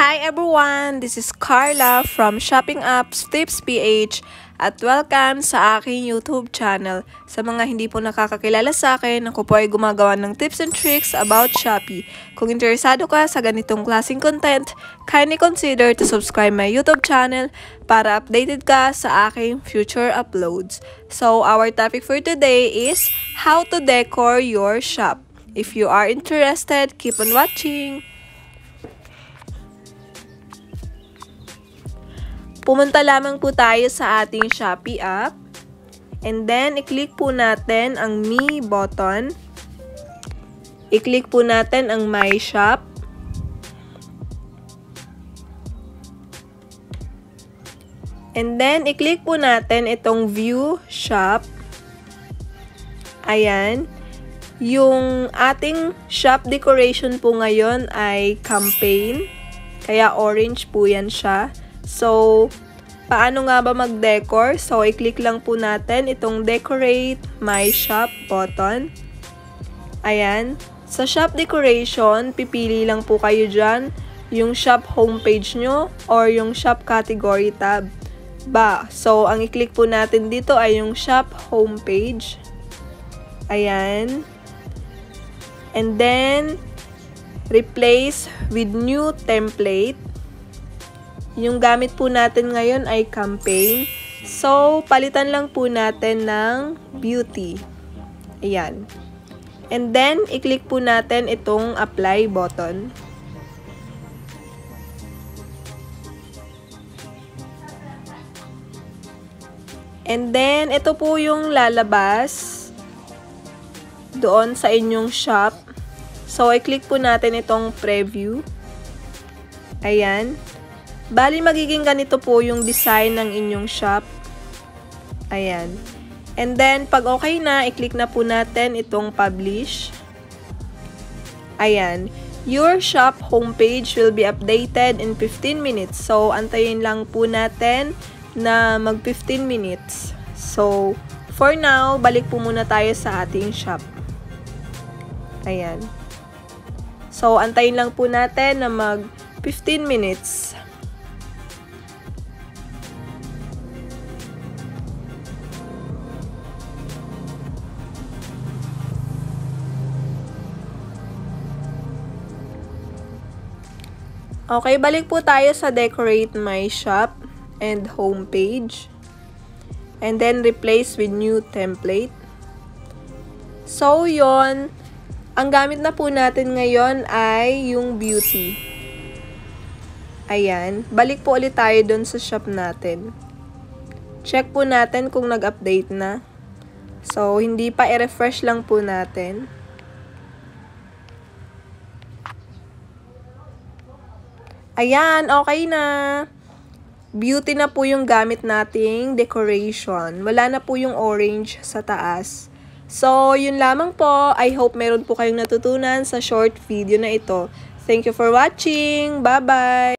Hi everyone! This is Carla from Shopping Apps Tips PH at welcome sa aking YouTube channel. Sa mga hindi po nakakakilala sa akin, ako po ay gumagawa ng tips and tricks about Shopee. Kung interesado ka sa ganitong klaseng content, kindly consider to subscribe my YouTube channel para updated ka sa aking future uploads. So, our topic for today is how to decor your shop. If you are interested, keep on watching! Pumunta lamang po tayo sa ating Shopee app. And then, i-click po natin ang Me button. I-click po natin ang My Shop. And then, i-click po natin itong View Shop. Ayan. Yung ating shop decoration po ngayon ay campaign. Kaya orange po yan siya. So, paano nga ba mag-decor? So, i-click lang po natin itong Decorate My Shop button. Ayan. Sa shop decoration, pipili lang po kayo dyan yung shop homepage nyo or yung shop category tab. So, ang i-click po natin dito ay yung shop homepage. Ayan. And then, replace with new template. Yung gamit po natin ngayon ay campaign. So, palitan lang po natin ng beauty. Ayan. And then, i-click po natin itong apply button. And then, ito po yung lalabas doon sa inyong shop. So, i-click po natin itong preview. Ayan. Bali, magiging ganito po yung design ng inyong shop. Ayan. And then, pag okay na, i-click na po natin itong publish. Ayan. Your shop homepage will be updated in 15 minutes. So, antayin lang po natin na mag 15 minutes. So, for now, balik po muna tayo sa ating shop. Ayan. So, antayin lang po natin na mag 15 minutes. Okay, balik po tayo sa Decorate My Shop and Homepage. And then, replace with new template. So, yon. Ang gamit na po natin ngayon ay yung beauty. Ayan. Balik po ulit tayo dun sa shop natin. Check po natin kung nag-update na. So, hindi pa, i-refresh lang po natin. Ayan, okay na. Beauty na po yung gamit nating decoration. Wala na po yung orange sa taas. So, yun lamang po. I hope meron po kayong natutunan sa short video na ito. Thank you for watching. Bye-bye!